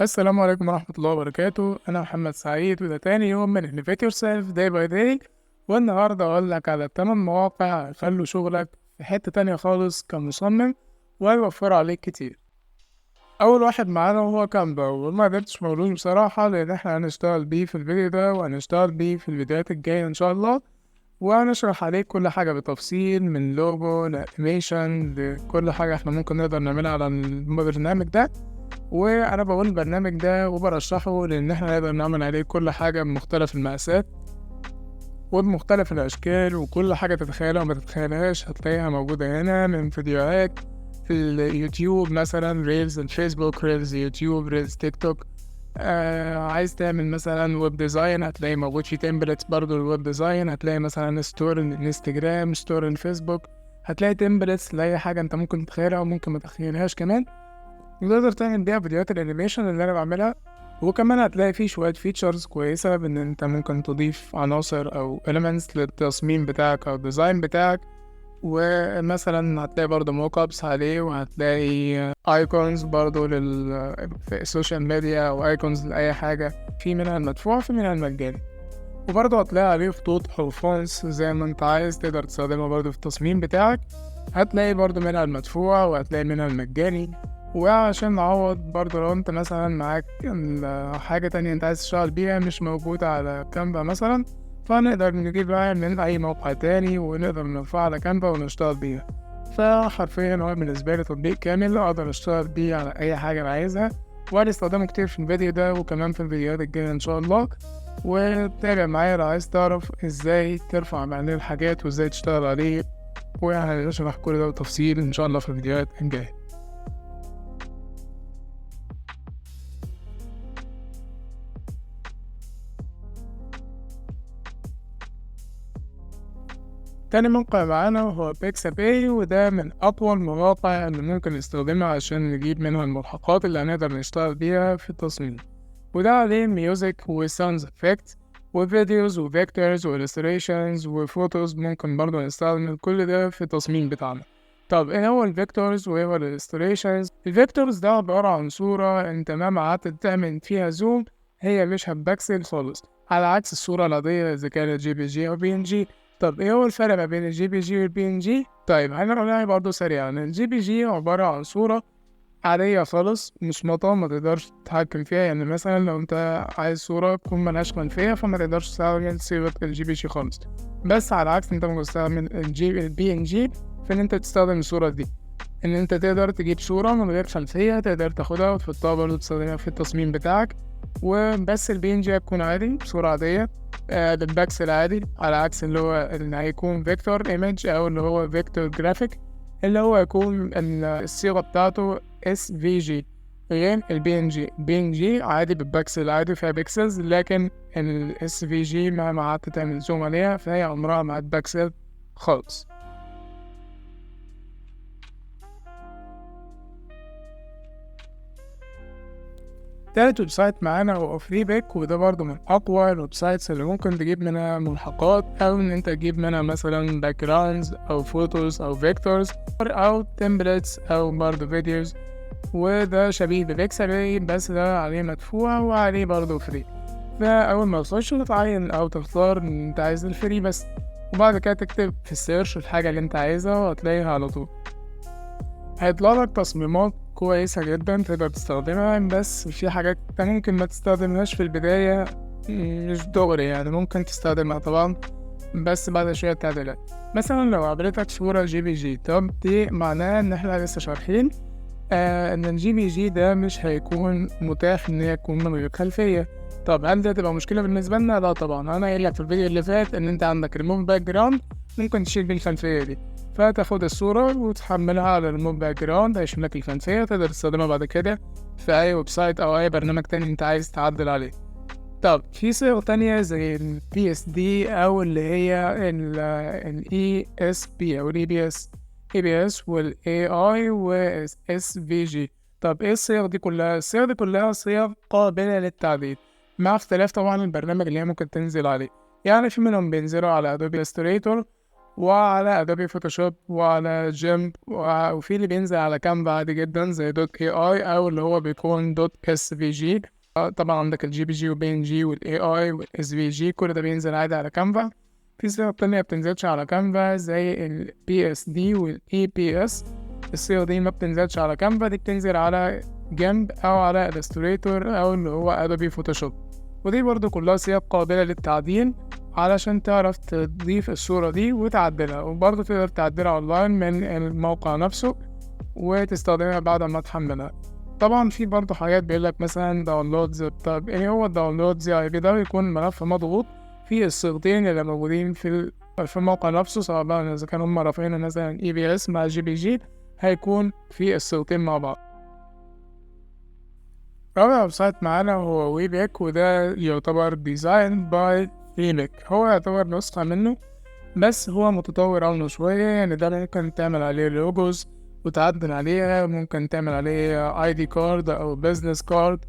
السلام عليكم ورحمة الله وبركاته. أنا محمد سعيد وده تاني يوم من Elevate Yourself Day by Day. والنهاردة أقول لك على 8 مواقع يخلوا شغلك في حتة تانية خالص كمصمم ويوفروا عليك كتير. أول واحد معانا هو كانفا، وما قدرتش مقولوش بصراحة لأن احنا هنشتغل بيه في الفيديو ده وهنشتغل بيه في الفيديوهات الجاية إن شاء الله، وهنشرح عليه كل حاجة بالتفصيل من لوجو لأنيميشن لكل حاجة احنا ممكن نقدر نعملها على البرنامج ده. وانا بقول البرنامج ده وبرشحه لان احنا نقدر نعمل عليه كل حاجة بمختلف المقاسات وبمختلف الاشكال، وكل حاجة تتخيلها وما تتخيلهاش هتلاقيها موجودة هنا، من فيديوهات في اليوتيوب مثلا، ريلز الفيسبوك، ريلز يوتيوب، ريلز تيك توك. عايز تعمل مثلا ويب ديزاين هتلاقي موجود في تمبلتس برضو الويب ديزاين، هتلاقي مثلا ستور الانستجرام، ستور الفيسبوك، هتلاقي تمبلتس لأي حاجة انت ممكن تتخيلها وممكن ما تتخيلهاش كمان، وتقدر تعمل بيها فيديوهات الانيميشن اللي انا بعملها. وكمان هتلاقي فيه شوية فيتشرز كويسة بان انت ممكن تضيف عناصر او elements للتصميم بتاعك او الديزاين بتاعك. ومثلا هتلاقي برضه موك ابس عليه، وهتلاقي ايكونز برضه في السوشيال ميديا، او ايكونز لاي حاجة، في منها المدفوع في منها المجاني. وبرضه هتلاقي عليه خطوط او فونتس زي ما انت عايز تقدر تستخدمها برضه في التصميم بتاعك. هتلاقي برضه منها المدفوع وهتلاقي منها المجاني. وعشان نعوض برضه لو انت مثلا معاك حاجة تانية انت عايز تشتغل بيها مش موجودة على كانفا مثلا، فنقدر نجيبها من أي موقع تاني ونقدر نرفعها على كانفا ونشتغل بيها. فحرفيا هو بالنسبة لي تطبيق كامل أقدر أشتغل بيه على أي حاجة أنا عايزها، وهنستخدمه كتير في الفيديو ده وكمان في الفيديوهات الجاية إن شاء الله. وتابع معايا لو عايز تعرف ازاي ترفع عليه الحاجات وازاي تشتغل عليه، وهنشرح كل ده بتفصيل إن شاء الله في الفيديوهات الجاية. تاني موقع معانا هو بيكساباي، وده من أقوى المواقع اللي ممكن نستخدمها عشان نجيب منها الملحقات اللي هنقدر نشتغل بيها في التصميم. وده عليه ميوزك وساوند افكت وفيديوز وفيكتورز وإلستريشنز وفوتوز، ممكن برضه نستخدم كل ده في التصميم بتاعنا. طب ايه هو الفيكتورز وايه هو الإلستريشنز؟ الفيكتورز ده عبارة عن صورة انت مهما قعدت تعمل فيها زوم هي مش هتبكسل خالص، على عكس الصورة العادية إذا كانت جي بي جي أو بي إن جي. طب ايه هو الفرق ما بين الجي بي جي والبي إن جي؟ طيب هنقولها برضه سريعا. الجي بي جي عبارة عن صورة عادية خالص مش مطعم، ما تقدرش تتحكم فيها. يعني مثلا لو انت عايز صورة تكون ملهاش خلفية فما تقدرش تستعمل صيغة الجي بي جي خالص، بس على عكس انت ممكن تستعمل البي ان جي في ان انت تستخدم الصورة دي، ان انت تقدر تجيب صورة من غير خلفية تقدر تاخدها وتحطها برضه تستخدمها في التصميم بتاعك. وبس البي ان جي هتكون عادي صورة عادية بالبكسل عادي، على عكس اللي هيكون فيكتور ايمج او اللي هو فيكتور جرافيك اللي هو يكون الصيغة بتاعته اس في جي، غير البي ان جي. البي ان جي عادي بالبكسل عادي فيها بيكسلز، لكن الاس في جي مهما قعدت تعمل زوم عليها فهي عمرها ما هتبكسل خالص. تالت ويب سايت معانا هو فريبيك، وده برضه من أقوى الويب سايتس اللي ممكن تجيب منها ملحقات، أو إن أنت تجيب منها مثلا باك جراوندز أو فوتوز أو فيكتورز أو تمبلتس أو برضه فيديوز. وده شبيه ببيكسابي بس ده عليه مدفوع وعليه برضه فري. فأول ما تخش تتعين أو تختار إن أنت عايز الفري بس، وبعد كده تكتب في السيرش الحاجة اللي أنت عايزها وهتلاقيها على طول. هيطلع لك تصميمات كويسة جدا تقدر تستخدمها، بس في حاجات انت ممكن ما تستخدمهاش في البداية، مش دغري يعني، ممكن تستخدمها طبعا بس بعد شوية تعديلات. مثلا لو قابلتك صورة جي بي جي، طب دي معناها ان احنا لسه شارحين ان الجي بي جي ده مش هيكون متاح ان يكون من غير خلفية. طب هل ده تبقى مشكلة بالنسبة لنا؟ لا طبعا، انا قايل لك في الفيديو اللي فات ان انت عندك ريموف باك جراوند ممكن تشيل بيه الخلفية دي، فتاخد الصورة وتحملها على ريموف باك جراوند هيشيل لك الخلفية، تقدر تستخدمها بعد كده في اي ويب سايت او اي برنامج تاني انت عايز تعدل عليه. طب في صيغ تانية زي ال PSD أو اللي هي ال ESP أو ال EBS وال AI وال SVG. طب ايه الصيغ دي كلها؟ الصيغ دي كلها صيغ قابلة للتعديل مع اختلاف طبعا البرنامج اللي هي ممكن تنزل عليه. يعني في منهم بينزلوا على أدوبي إلستريتور، وعلى ادوبي فوتوشوب وعلى جيمب وفي اللي بينزل على كانفا عادي جدا زي دوت اي اي او اللي هو بيكون دوت اس في جي. طبعا عندك الجي بي جي وبي ان جي والاي اي والاس في جي، كل ده بينزل عادي على كانفا. في صيغ تانية بتنزلش على كانفا زي البي اس دي والاي بي اس. الصيغ دي ما بتنزلش على كانفا، دي بتنزل على جيمب او على الستريتور او اللي هو ادوبي فوتوشوب. ودي برضو كلها صيغ قابلة للتعديل علشان تعرف تضيف الصورة دي وتعدلها، وبرضو تقدر تعدلها اونلاين من الموقع نفسه وتستخدمها بعد ما تحملها. طبعا في برضو حاجات بيقولك مثلا داونلودز. طب ايه هو الداونلودز؟ يعني ده بيكون ملف مضغوط فيه الصيغتين اللي موجودين في الموقع نفسه، سواء بقى إذا كانوا هما رافعين مثلا اي بي اس مع جي بي جي، هيكون في الصيغتين مع بعض. رابع ويب سايت معانا هو ويبيك، وده يعتبر ديزاين باي فينيك. هو يعتبر نسخة منه بس هو متطور عنه شوية. يعني ده ممكن تعمل عليه لوجوز وتعدل عليها، ممكن تعمل عليه اي دي كارد او بيزنس كارد،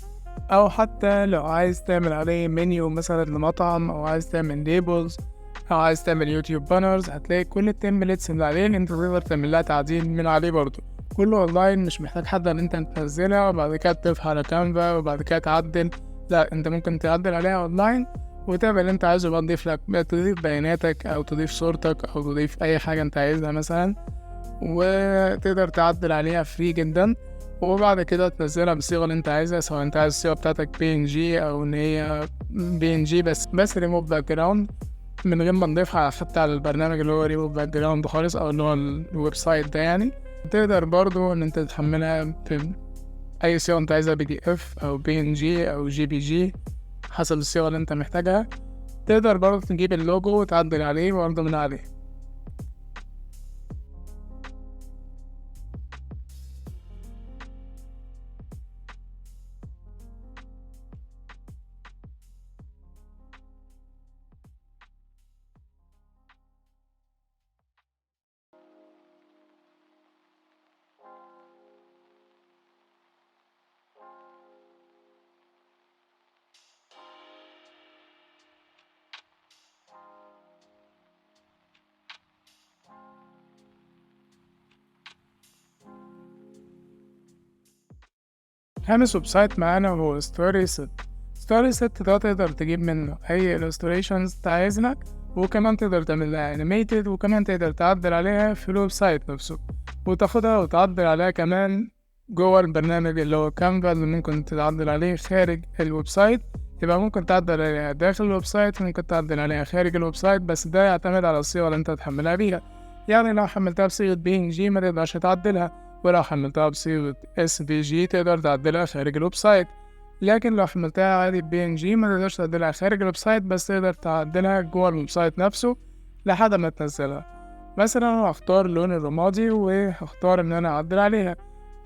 او حتى لو عايز تعمل عليه منيو مثلا لمطعم، او عايز تعمل ليبلز، او عايز تعمل يوتيوب بانرز. هتلاقي كل التمبلتس اللي عليه انت تقدر تعمل لها تعديل من عليه برضه. كله اونلاين، مش محتاج حد ان انت تنزلها وبعد كده تضيفها على كانفا وبعد كده تعدل. لا، انت ممكن تعدل عليها اونلاين وتعمل اللي انت عايزه بقى. تضيف لك، تضيف بياناتك او تضيف صورتك او تضيف اي حاجة انت عايزها مثلا، وتقدر تعدل عليها فري جدا. وبعد كده تنزلها بالصيغة اللي انت عايزها، سواء انت عايز الصيغة بتاعتك بي ان جي او ان هي بي ان جي بس ريموف باك جراوند، من غير ما نضيفها حتى على البرنامج اللي هو ريموف باك جراوند خالص، او اللي هو الويب سايت ده يعني. تقدر برضو ان انت تحملها في اي صيغة انت عايزها، بي دي اف او بي ان جي او جي بي جي، حسب الصيغة اللي انت محتاجها. تقدر برضو تجيب اللوجو وتعدل عليه برضو من عليه. خامس ويب سايت معانا هو ستوري ست. ستوري ست ده تقدر تجيب منه أي illustrations انت عايزها، وكمان تقدر تعمل لها animated، وكمان تقدر تعدل عليها في الويب سايت نفسه، وتاخدها وتعدل عليها كمان جوه البرنامج اللي هو كانفا اللي ممكن تعدل عليه خارج الويب سايت. يبقى ممكن تعدل عليها داخل الويب سايت وممكن تعدل عليها خارج الويب سايت، بس ده يعتمد على الصيغة اللي انت تحملها بيها. يعني لو حملتها بصيغة بي ان جي ما تقدرش تعدلها، ولو حملتها بصيغة اس في جي تقدر تعدلها خارج الويب سايت. لكن لو حملتها عادي بي ان جي ما تقدرش تعدلها خارج الويب سايت، بس تقدر تعدلها جوه الويب سايت نفسه لحد ما تنزلها. مثلا انا هختار اللون الرمادي وهختار ان انا اعدل عليها.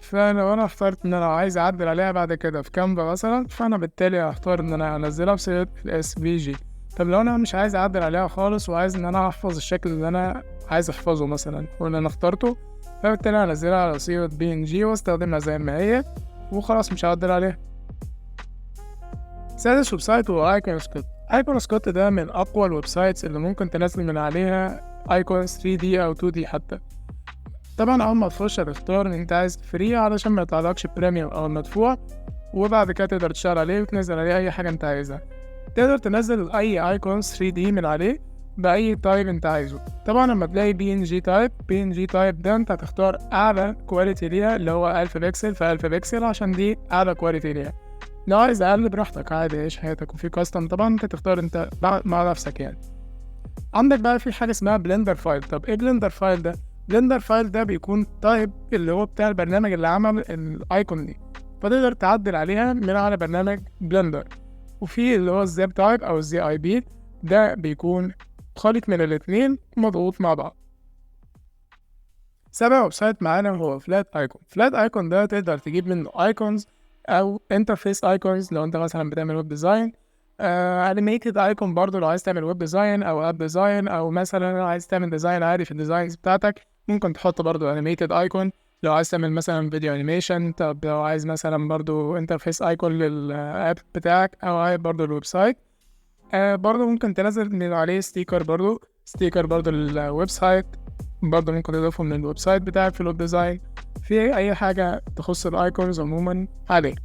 فلو انا اخترت ان انا عايز اعدل عليها بعد كده في كانفا مثلا، فانا بالتالي هختار ان انا انزلها بصيغة الاس في جي. طب لو انا مش عايز اعدل عليها خالص وعايز ان انا احفظ الشكل اللي انا عايز احفظه مثلا واللي انا اخترته، فبالتالي هنزلها على صيغة بي ان جي واستخدمها زي ما هي وخلاص، مش هعدل عليها. سادس ويب سايت هو ايكون سكوت. ايكون سكوت ده من اقوى الويب سايتس اللي ممكن تنزل من عليها ايكون 3D او 2D حتى. طبعا اول ما تخش هتختار ان انت عايز فري علشان ما يطلعلكش بريميوم او مدفوع، وبعد كده تقدر تشتغل عليه وتنزل عليه اي حاجة انت عايزها. تقدر تنزل اي ايكون 3D من عليه باي تايب انت عايزه. طبعا لما تلاقي بي ان جي تايب، بي ان جي تايب ده انت هتختار اعلى كواليتي ليها اللي هو 1000 بكسل في 1000 بكسل، عشان دي اعلى كواليتي ليها. لو عايز اقل براحتك عادي، عيش حياتك. وفي كاستم طبعا انت تختار انت مع نفسك يعني. عندك بقى في حاجه اسمها بلندر فايل. طب ايه بلندر فايل ده؟ بلندر فايل ده بيكون تايب اللي هو بتاع البرنامج اللي عمل الايكون دي، فتقدر تعدل عليها من على برنامج بلندر. وفي اللي هو الزاب تايب او الزي اي بي، ده بيكون خليط من الاتنين مضغوط مع بعض. سابع ويب سايت معانا هو فلات ايكون. فلات ايكون ده تقدر تجيب منه ايكونز او انترفيس ايكونز لو انت مثلا بتعمل ويب ديزاين، انيميتد ايكون برضو لو عايز تعمل ويب ديزاين او اب ديزاين، او مثلا عايز تعمل ديزاين عادي في الديزاينز بتاعتك ممكن تحط برضو انيميتد ايكون. لو عايز تعمل مثلا فيديو انيميشن، طب لو عايز مثلا برضو انترفيس ايكون للاب بتاعك او برضو الويب سايت، برضو ممكن تنزل من عليه ستيكر برضو ستيكر برضو للويب سايت، برضو ممكن تضيفه من الويب سايت بتاعك في الويب ديزاين، في أي حاجة تخص الأيكونز عموما عليه.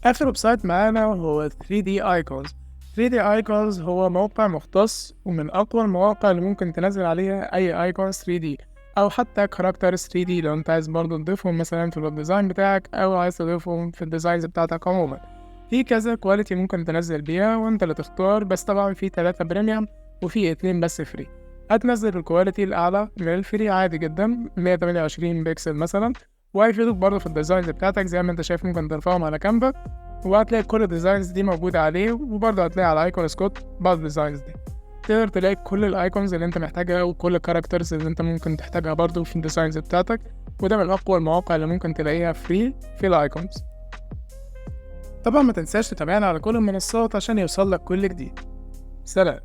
آخر ويب سايت معانا هو 3D Icons. 3D Icons هو موقع مختص ومن أقوى المواقع اللي ممكن تنزل عليها أي Icons 3D أو حتى كاركترز 3D لو أنت عايز برضه تضيفهم مثلا في الويب ديزاين بتاعك أو عايز تضيفهم في الديزاينز بتاعتك عموما. في كذا كواليتي ممكن تنزل بيها وأنت اللي تختار، بس طبعا في 3 بريميوم وفي 2 بس فري. هتنزل الكواليتي الأعلى من الفري عادي جدا 128 بكسل مثلا، وهيفيدوك برضه في الديزاينز بتاعتك زي ما انت شايف. ممكن ترفعهم على كانفا وهتلاقي كل الديزاينز دي موجودة عليه، وبرضه هتلاقي على ايكون سكوت بعض الديزاينز دي. تقدر تلاقي كل الايكونز اللي انت محتاجها وكل الكاركترز اللي انت ممكن تحتاجها برضه في الديزاينز بتاعتك، وده من اقوى المواقع اللي ممكن تلاقيها فري في الايكونز. طبعا ما تنساش تتابعنا على كل المنصات عشان يوصلك كل جديد. سلام.